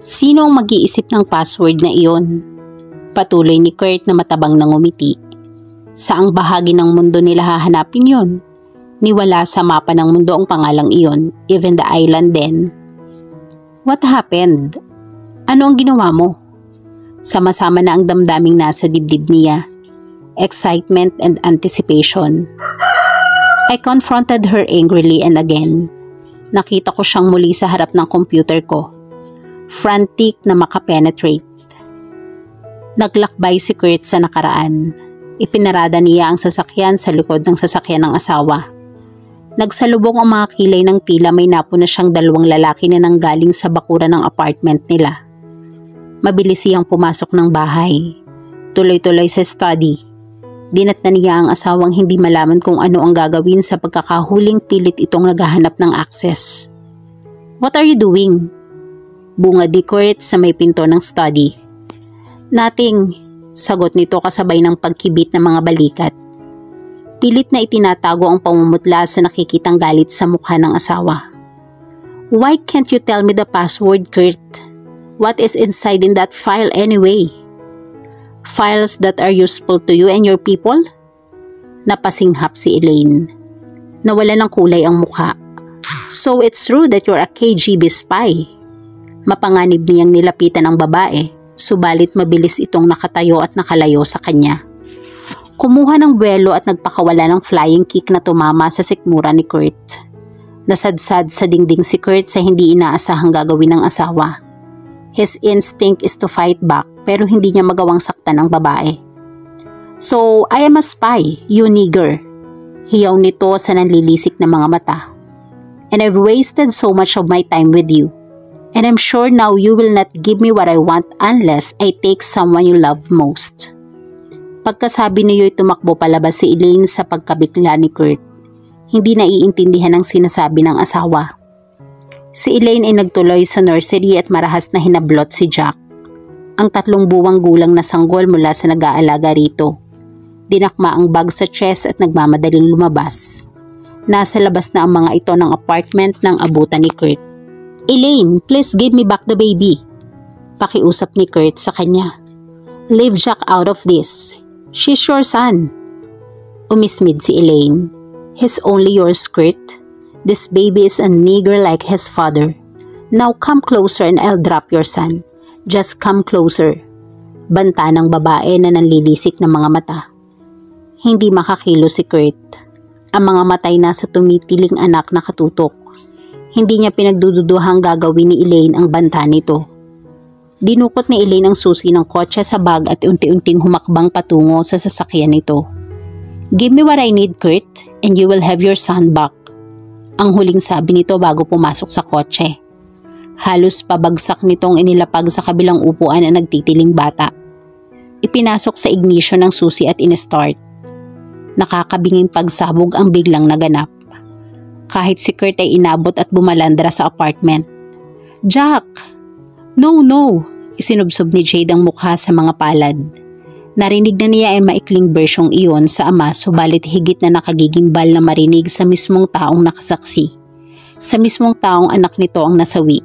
Sino ang mag-iisip ng password na iyon? Patuloy ni Kurt na matabang na ngumiti. Saang bahagi ng mundo nila hahanapin yon? Niwala sa mapa ng mundo ang pangalang iyon, even the island din. What happened? Ano ang ginawa mo? Sama-sama na ang damdaming nasa dibdib niya. Excitement and anticipation. I confronted her angrily and again. Nakita ko siyang muli sa harap ng computer ko. Frantic na makapenetrate. Naglakbay si Kurt sa nakaraan. Ipinarada niya ang sasakyan sa likod ng sasakyan ng asawa. Nagsalubong ang mga kilay ng tila may napo na siyang dalawang lalaki na nanggaling sa bakuran ng apartment nila. Mabilis siyang pumasok ng bahay. Tuloy-tuloy sa study. Dinatna niya ang asawang hindi malaman kung ano ang gagawin sa pagkakahuling pilit itong naghahanap ng access. What are you doing? Bungad ni Kurt sa may pinto ng study. Nothing, sagot nito kasabay ng pagkibit ng mga balikat. Pilit na itinatago ang pamumutla sa nakikitang galit sa mukha ng asawa. Why can't you tell me the password, Kurt? What is inside in that file anyway? Files that are useful to you and your people? Napasinghap si Elaine. Nawala ng kulay ang mukha. So it's true that you're a KGB spy. Mapanganib niyang nilapitan ang babae, subalit mabilis itong nakatayo at nakalayo sa kanya. Kumuha ng buwelo at nagpakawala ng flying kick na tumama sa sikmura ni Kurt. Nasadsad sa dingding si Kurt sa hindi inaasahang gagawin ng asawa. His instinct is to fight back pero hindi niya magawang saktan ang babae. So, I am a spy, you nigger. Hiyaw nito sa nanlilisik na mga mata. And I've wasted so much of my time with you. And I'm sure now you will not give me what I want unless I take someone you love most. Pagkasabi niyo'y tumakbo palabas si Elaine sa pagkabigla ni Kurt. Hindi naiintindihan ang sinasabi ng asawa. Si Elaine ay nagtuloy sa nursery at marahas na hinablot si Jack. Ang 3 buwang gulang na sanggol mula sa nag-aalaga rito. Dinakma ang bag sa chest at nagmamadaling lumabas. Nasa labas na ang mga ito ng apartment ng abutan ni Kurt. Elaine, please give me back the baby. Pakiusap ni Kurt sa kanya. Leave Jack out of this. She's your son. Umismid si Elaine. He's only yours, Kurt. This baby is a nigger like his father. Now come closer and I'll drop your son. Just come closer. Banta ng babae na nanlilisik ng mga mata. Hindi makakilo si Kurt. Ang mga matay nasa tumitiling anak na katutok. Hindi niya pinagdududuhang gagawin ni Elaine ang banta nito. Dinukot ni Elaine ang susi ng kotse sa bag at unti-unting humakbang patungo sa sasakyan nito. Give me what I need, Kurt, and you will have your son back. Ang huling sabi nito bago pumasok sa kotse. Halos pabagsak nitong inilapag sa kabilang upuan na nagtitiling bata. Ipinasok sa ignition ng susi at in-start. Nakakabinging pagsabog ang biglang naganap. Kahit si Kurt ay inabot at bumalandra sa apartment. Jack! No! Isinubsob ni Jade ang mukha sa mga palad. Narinig na niya ay maikling bersyong iyon sa ama subalit higit na nakagigimbal na marinig sa mismong taong nakasaksi. Sa mismong taong anak nito ang nasawi.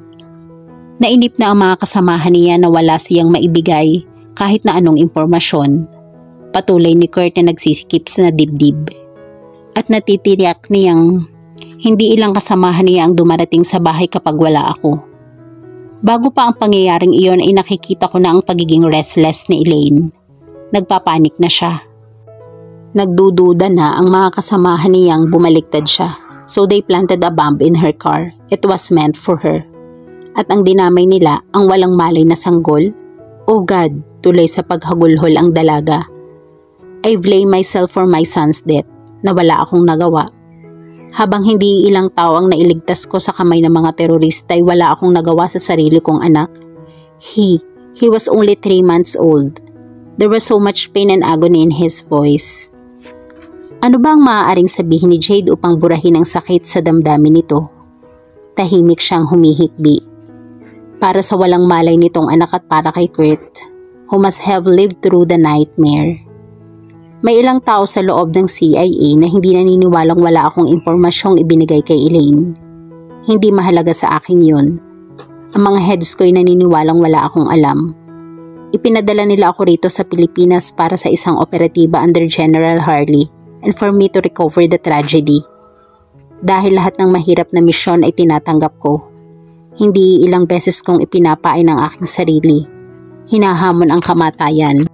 Nainip na ang mga kasamahan niya na wala siyang maibigay kahit na anong impormasyon. Patuloy ni Kurt na nagsisikip sa dibdib. At natitiriyak niyang hindi ilang kasamahan niya ang dumarating sa bahay kapag wala ako. Bago pa ang pangyayaring iyon ay nakikita ko na ang pagiging restless ni Elaine. Nagpapanik na siya. Nagdududa na ang mga kasamahan niyang bumaliktad siya. So they planted a bomb in her car. It was meant for her. At ang dinamay nila ang walang malay na sanggol. Oh God, tuloy sa paghagulhol ang dalaga. I blame myself for my son's death na wala akong nagawa. Habang hindi ilang tao ang nailigtas ko sa kamay ng mga terorista ay wala akong nagawa sa sarili kong anak. He was only 3 months old. There was so much pain and agony in his voice. Ano ba ang maaaring sabihin ni Jade upang burahin ang sakit sa damdamin nito? Tahimik siyang humihikbi. Para sa walang malay nitong anak at para kay Kurt, who must have lived through the nightmare. May ilang tao sa loob ng CIA na hindi naniniwalang wala akong impormasyong ibinigay kay Elaine. Hindi mahalaga sa akin yun. Ang mga heads ko'y naniniwalang wala akong alam. Ipinadala nila ako rito sa Pilipinas para sa isang operatiba under General Harley and for me to recover the tragedy. Dahil lahat ng mahirap na misyon ay tinatanggap ko. Hindi ilang beses kong ipinapain ang aking sarili. Hinahamon ang kamatayan.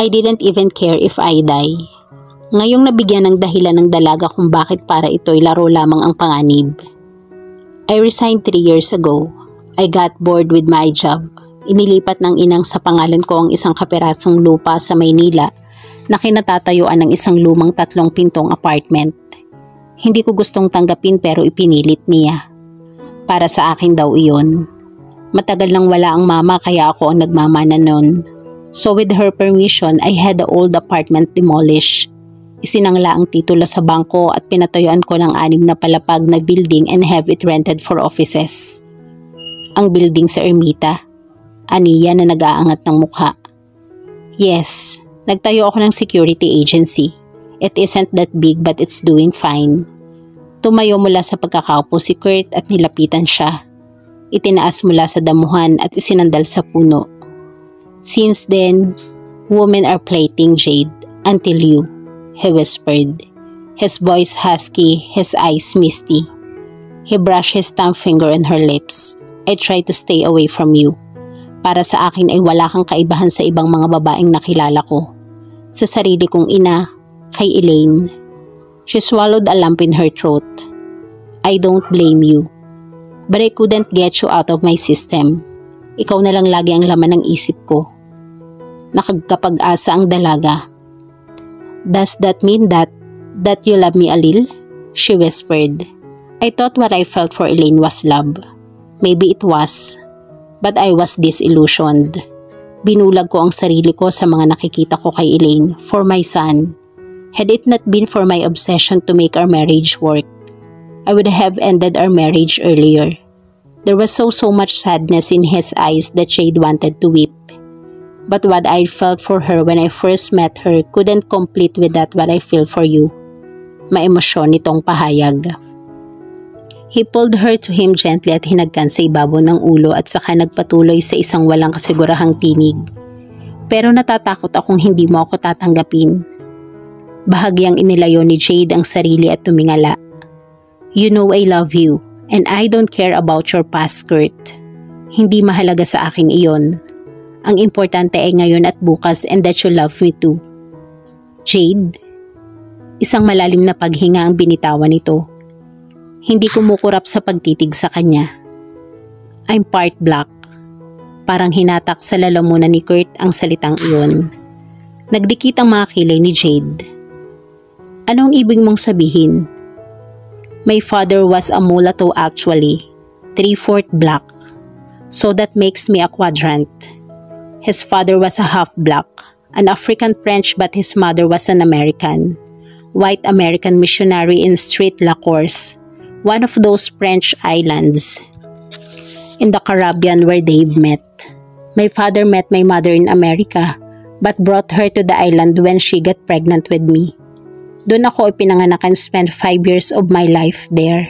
I didn't even care if I die. Ngayong nabigyan ng dahilan ng dalaga kung bakit para ito'y laro lamang ang panganib. I resigned 3 years ago. I got bored with my job. Inilipat ng inang sa pangalan ko ang isang kapirasong lupa sa Maynila na kinatatayuan ng isang lumang 3 pintong apartment. Hindi ko gustong tanggapin pero ipinilit niya. Para sa akin daw iyon. Matagal nang wala ang mama kaya ako ang nagmamana nun. So with her permission, I had the old apartment demolished. Isinangla ang titulo sa bangko at pinatayuan ko ng 6 na palapag na building and have it rented for offices. Ang building sa Ermita. Aniya na nag-aangat ng mukha. Yes, nagtayo ako ng security agency. It isn't that big but it's doing fine. Tumayo mula sa pagkakaupo si Kurt at nilapitan siya. Itinaas mula sa damuhan at isinandal sa puno. Since then, women are plating Jade until you, he whispered. His voice husky, his eyes misty. He brushed his thumb finger on her lips. I try to stay away from you. Para sa akin ay wala kang kaibahan sa ibang mga babaeng nakilala ko. Sa sarili kong ina, kay Elaine. She swallowed a lump in her throat. I don't blame you. But I couldn't get you out of my system. Ikaw na lang lagi ang laman ng isip ko. Nakagkapag-asa ang dalaga. Does that mean that you love me a little? She whispered. I thought what I felt for Elaine was love. Maybe it was, but I was disillusioned. Binulag ko ang sarili ko sa mga nakikita ko kay Elaine for my son. Had it not been for my obsession to make our marriage work, I would have ended our marriage earlier. There was so much sadness in his eyes that Jade wanted to weep. But what I felt for her when I first met her couldn't compete with that what I feel for you. Maemosyon nitong pahayag. He pulled her to him gently at hinagkan sa ibabaw ng ulo at saka nagpatuloy sa isang walang kasigurahang tinig. Pero natatakot akong hindi mo ako tatanggapin. Bahagyang inilayo ni Jade ang sarili at tumingala. You know I love you and I don't care about your past, Kurt. Hindi mahalaga sa akin iyon. Ang importante ay ngayon at bukas and that you love me too. Jade? Isang malalim na paghinga ang binitawan nito. Hindi kumukurap sa pagtitig sa kanya. I'm part black. Parang hinatak sa lalamunan ni Kurt ang salitang iyon. Nagdikit ang mga kilay ni Jade. Anong ibig mong sabihin? My father was a mulatto actually. 3/4 black. So that makes me a quadrant. His father was a half black. An African French but his mother was an American. White American missionary in Street La Corse. One of those French islands in the Caribbean where they met. My father met my mother in America but brought her to the island when she got pregnant with me. Doon ako ipinanganak and spent 5 years of my life there.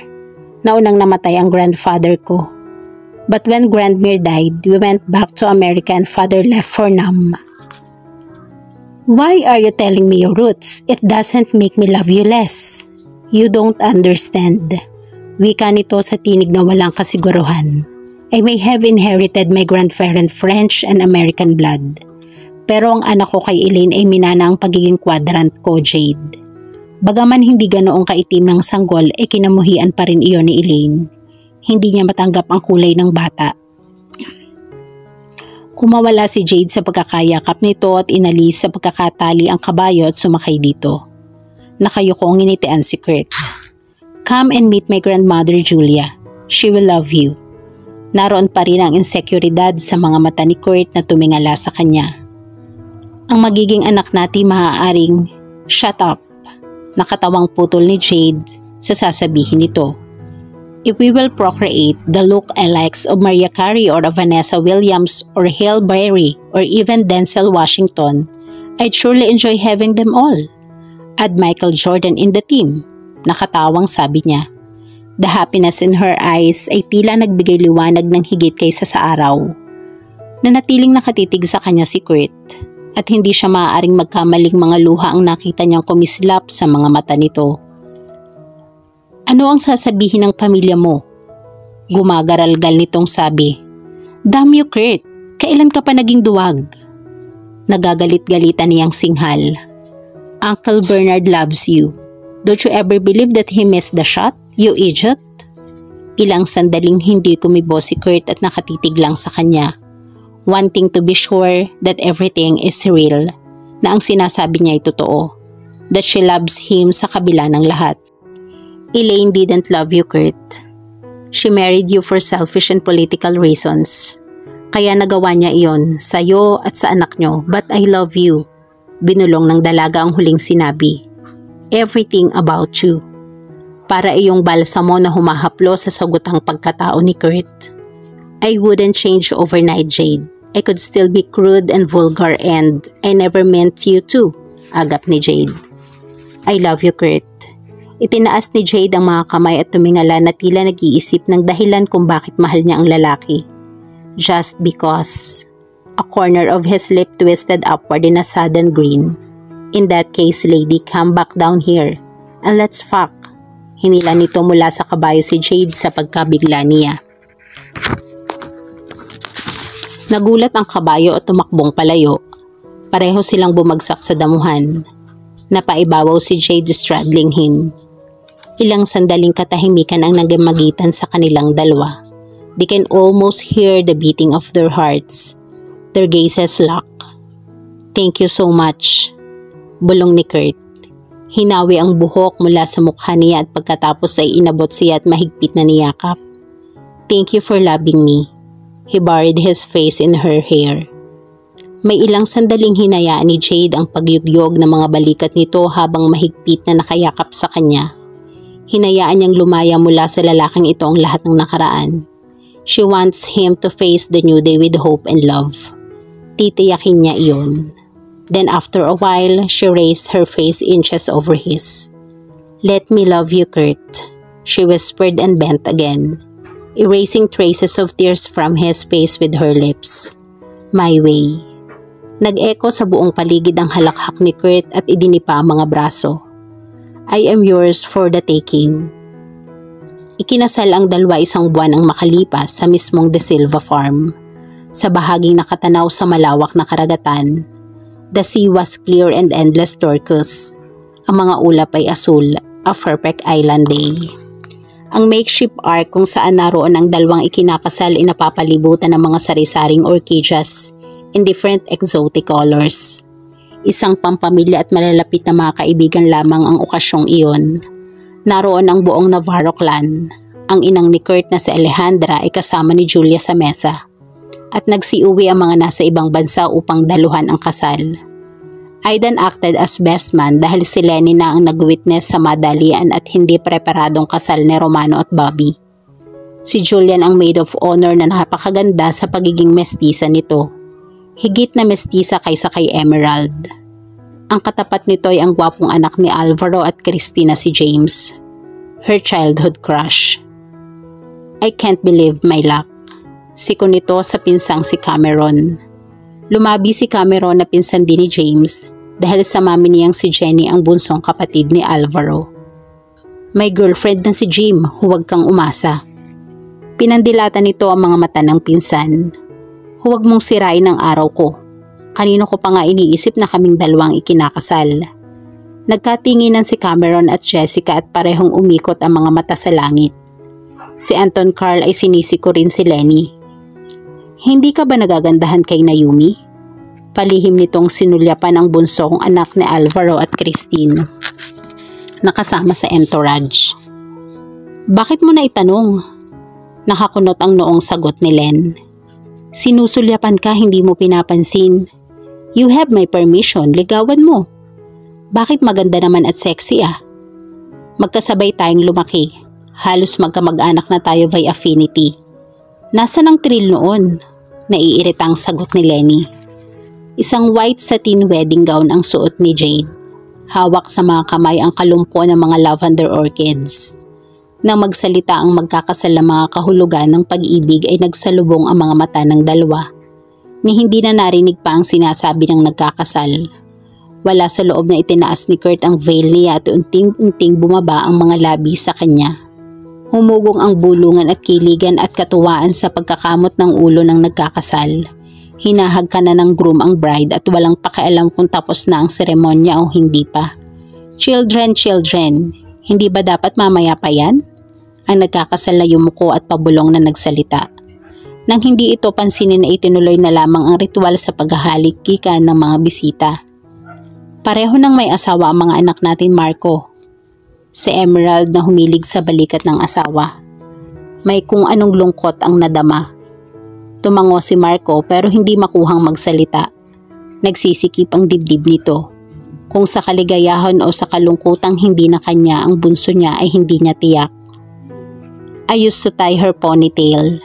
Naunang namatay ang grandfather ko. But when Grandmere died, we went back to America and father left for Nam. Why are you telling me your roots? It doesn't make me love you less. You don't understand. Wika nito sa tinig na walang kasiguruhan. I may have inherited my grandparent French and American blood. Pero ang anak ko kay Elaine ay minana ang pagiging quadrant ko, Jade. Bagaman hindi ganoong kaitim ng sanggol, ay kinamuhian pa rin iyon ni Elaine. Hindi niya matanggap ang kulay ng bata. Kumawala si Jade sa pagkakayakap nito at inalis sa pagkakatali ang kabayo at sumakay dito. Nakayuko ang initian si Kurt. Come and meet my grandmother Julia. She will love you. Naroon pa rin ang insekuridad sa mga mata ni Kurt na tumingala sa kanya. Ang magiging anak natin maaaring, shut up. Nakatawang putol ni Jade sa sasabihin nito. If we will procreate the look-alikes of Mariah Carey or Vanessa Williams or Halle Berry or even Denzel Washington, I'd surely enjoy having them all. Add Michael Jordan in the team. Nakatawang sabi niya. The happiness in her eyes ay tila nagbigay liwanag ng higit kaysa sa araw. Nanatiling nakatitig sa kanya si Kurt at hindi siya maaaring magkamaling mga luha ang nakita niyang kumislap sa mga mata nito. Ano ang sasabihin ng pamilya mo? Gumagaralgal nitong sabi. Damn you, Kurt! Kailan ka pa naging duwag? Nagagalit-galitan niyang singhal. Uncle Bernard loves you. Don't you ever believe that he missed the shot, you idiot? Ilang sandaling hindi kumibo si Kurt at nakatitig lang sa kanya, wanting to be sure that everything is real, na ang sinasabi niya ay totoo, that she loves him sa kabila ng lahat. Elaine didn't love you, Kurt. She married you for selfish and political reasons. Kaya nagawa niya iyon sa'yo at sa anak niyo, but I love you. Binulong ng dalaga ang huling sinabi. Everything about you. Para iyong balsamo na humahaplo sa sugutang pagkatao ni Kurt. I wouldn't change overnight, Jade. I could still be crude and vulgar and I never meant you to, agap ni Jade. I love you, Kurt. Itinaas ni Jade ang mga kamay at tumingala na tila nag-iisip ng dahilan kung bakit mahal niya ang lalaki. Just because. A corner of his lip twisted upward in a sudden grin. In that case, lady, come back down here and let's fuck. Hinila nito mula sa kabayo si Jade sa pagkabigla niya. Nagulat ang kabayo at tumakbong palayo. Pareho silang bumagsak sa damuhan. Napaibabaw si Jade straddling him. Ilang sandaling katahimikan ang nagamagitan sa kanilang dalawa. They can almost hear the beating of their hearts. Their gazes lock. Thank you so much. Bulong ni Kurt. Hinawi ang buhok mula sa mukha niya at pagkatapos ay inabot siya at mahigpit na niyakap. Thank you for loving me. He buried his face in her hair. May ilang sandaling hinayaan ni Jade ang pagyugyog ng mga balikat nito habang mahigpit na nakayakap sa kanya. Hinayaan niyang lumaya mula sa lalaking ito ang lahat ng nakaraan. She wants him to face the new day with hope and love. Titiyakin niya iyon. Then after a while, she raised her face inches over his. Let me love you, Kurt, she whispered and bent again, erasing traces of tears from his face with her lips. My way. Nag-echo sa buong paligid ang halakhak ni Kurt at idinipa ang mga braso. I am yours for the taking. Ikinasal ang dalawa isang buwan ang makalipas sa mismong De Silva Farm. Sa bahaging nakatanaw sa malawak na karagatan, the sea was clear and endless turquoise. Ang mga ulap ay asul, a perfect island day. Ang makeshift ark kung saan naroon ang dalawang ikinakasal ay napapalibutan ng mga sari-saring orchids in different exotic colors. Isang pampamilya at malalapit na mga kaibigan lamang ang okasyong iyon. Naroon ang buong Navarro clan. Ang inang ni Kurt na si Alejandra ay kasama ni Julia sa mesa. At nagsiuwi ang mga nasa ibang bansa upang daluhan ang kasal. Aidan acted as best man dahil si Lenny na ang nag-witness sa madalian at hindi preparadong kasal ni Romano at Bobby. Si Julian ang maid of honor na napakaganda sa pagiging mestiza nito. Higit na mestiza kaysa kay Emerald. Ang katapat nito ay ang gwapong anak ni Alvaro at Christina si James, her childhood crush. I can't believe my luck. Siko nito sa pinsang si Cameron. Lumabi si Cameron na pinsan din ni James dahil sa mami niyang si Jenny ang bunsong kapatid ni Alvaro. May girlfriend na si Jim, huwag kang umasa. Pinandilatan nito ang mga mata ng pinsan. Huwag mong sirain ang araw ko. Kanino ko pa nga iniisip na kaming dalawang ikinakasal. Nagkatinginan si Cameron at Jessica at parehong umikot ang mga mata sa langit. Si Anton Carl ay sinisiko rin si Lenny. Hindi ka ba nagagandahan kay Naomi? Palihim nitong sinulyapan ang bunsong anak ni Alvaro at Christine. Nakasama sa entourage. Bakit mo na itanong? Nakakunot ang noong sagot ni Len. Sinusulyapan ka, hindi mo pinapansin. You have my permission, ligawan mo. Bakit maganda naman at sexy ah? Magkasabay tayong lumaki. Halos magkamag-anak na tayo by affinity. Nasaan ang thrill noon? Naiiritang sagot ni Lenny. Isang white satin wedding gown ang suot ni Jade. Hawak sa mga kamay ang kalumpo ng mga lavender orchids. Nang magsalita ang magkakasal na mga kahulugan ng pag-ibig ay nagsalubong ang mga mata ng dalawa. Ni hindi na narinig pa ang sinasabi ng nagkakasal. Wala sa loob na itinaas ni Kurt ang veil niya at unting-unting bumaba ang mga labi sa kanya. Humugong ang bulungan at kiligan at katuwaan sa pagkakamot ng ulo ng nagkakasal. Hinahag ka na ng groom ang bride at walang pakialam kung tapos na ang seremonya o hindi pa. Children, hindi ba dapat mamaya pa yan? Ang nagkakasal na yumuko at pabulong na nagsalita. Nang hindi ito pansinin na itinuloy na lamang ang ritual sa paghahalikikan ng mga bisita. Pareho nang may asawa ang mga anak natin, Marco. Si Emerald na humilig sa balikat ng asawa. May kung anong lungkot ang nadama. Tumango si Marco pero hindi makuhang magsalita. Nagsisikip ang dibdib nito. Kung sa kaligayahan o sa kalungkutang hindi na kanya ang bunso niya ay hindi niya tiyak. I used to tie her ponytail.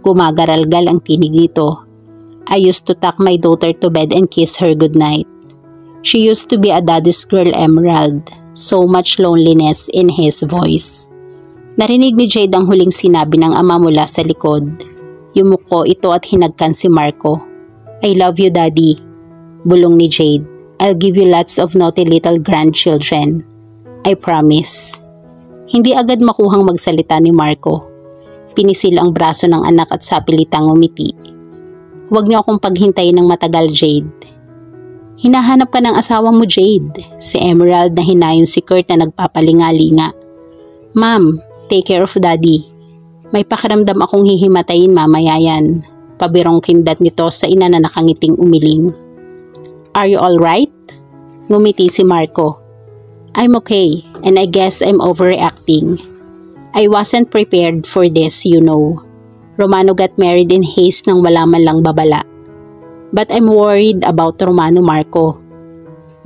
Gumagaralgal ang tinig nito. I used to tuck my daughter to bed and kiss her goodnight. She used to be a daddy's girl, Emerald. So much loneliness in his voice. Narinig ni Jade ang huling sinabi ng ama mula sa likod. Yumuko ito at hinagkan si Marco. I love you, Daddy. Bulong ni Jade. I'll give you lots of naughty little grandchildren. I promise. Hindi agad makuhang magsalita ni Marco. Pinisil ang braso ng anak at sapilitang umiti. Huwag niyo akong paghintayin ng matagal, Jade. Hinahanap ka ng asawa mo, Jade. Si Emerald na hinayon si Kurt na nagpapalinga-linga. Ma'am, take care of Daddy. May pakiramdam akong hihimatayin mamaya yan. Pabirong kindat nito sa ina na nakangiting umiling. Are you alright? Ngumiti si Marco. I'm okay, and I guess I'm overreacting. I wasn't prepared for this, you know. Romano got married in haste nang wala man lang babala. But I'm worried about Romano, Marco.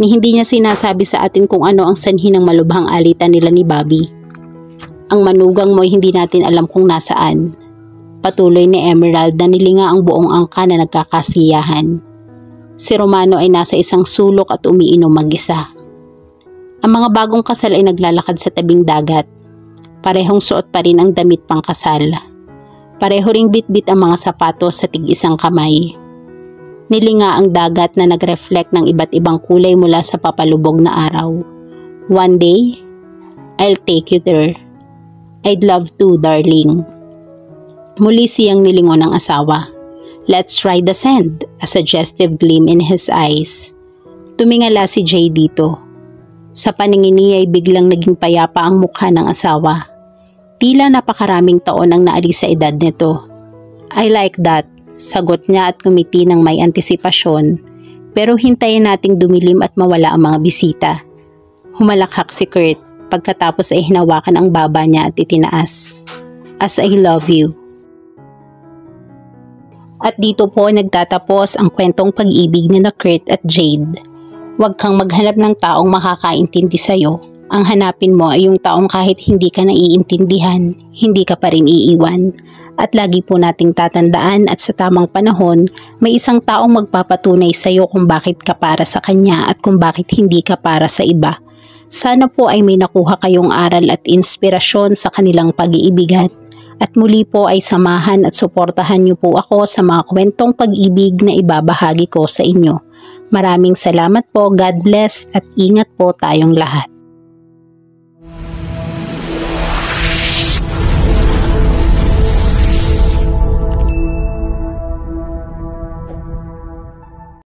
Ni hindi niya sinasabi sa atin kung ano ang sanhi ng malubhang alitan nila ni Bobby. Ang manugang mo'y hindi natin alam kung nasaan. Patuloy ni Emerald na nilinga ang buong angka na nagkakasiyahan. Si Romano ay nasa isang sulok at umiinom mag-isa. Ang mga bagong kasal ay naglalakad sa tabing dagat. Parehong suot pa rin ang damit pang kasal. Pareho ring bitbit ang mga sapatos sa tig-isang kamay. Nilinga ang dagat na nag-reflect ng iba't ibang kulay mula sa papalubog na araw. One day, I'll take you there. I'd love to, darling. Muli siyang nilingon ng asawa. Let's ride the sand, a suggestive gleam in his eyes. Tumingala si Jay dito. Sa paningin niya ay biglang naging payapa ang mukha ng asawa. Tila napakaraming taon ang naalis sa edad nito. I like that, sagot niya at ngumiti ng may antisipasyon. Pero hintayin nating dumilim at mawala ang mga bisita. Humalakhak si Kurt pagkatapos ay hinawakan ang baba niya at itinaas. As I love you. At dito po nagtatapos ang kwentong pag-ibig ni Kurt at Jade. Huwag kang maghanap ng taong makakaintindi sa'yo. Ang hanapin mo ay yung taong kahit hindi ka naiintindihan, hindi ka pa rin iiwan. At lagi po nating tatandaan at sa tamang panahon, may isang taong magpapatunay sa'yo kung bakit ka para sa kanya at kung bakit hindi ka para sa iba. Sana po ay may nakuha kayong aral at inspirasyon sa kanilang pag-iibigan. At muli po ay samahan at suportahan niyo po ako sa mga kwentong pag-ibig na ibabahagi ko sa inyo. Maraming salamat po, God bless at ingat po tayong lahat.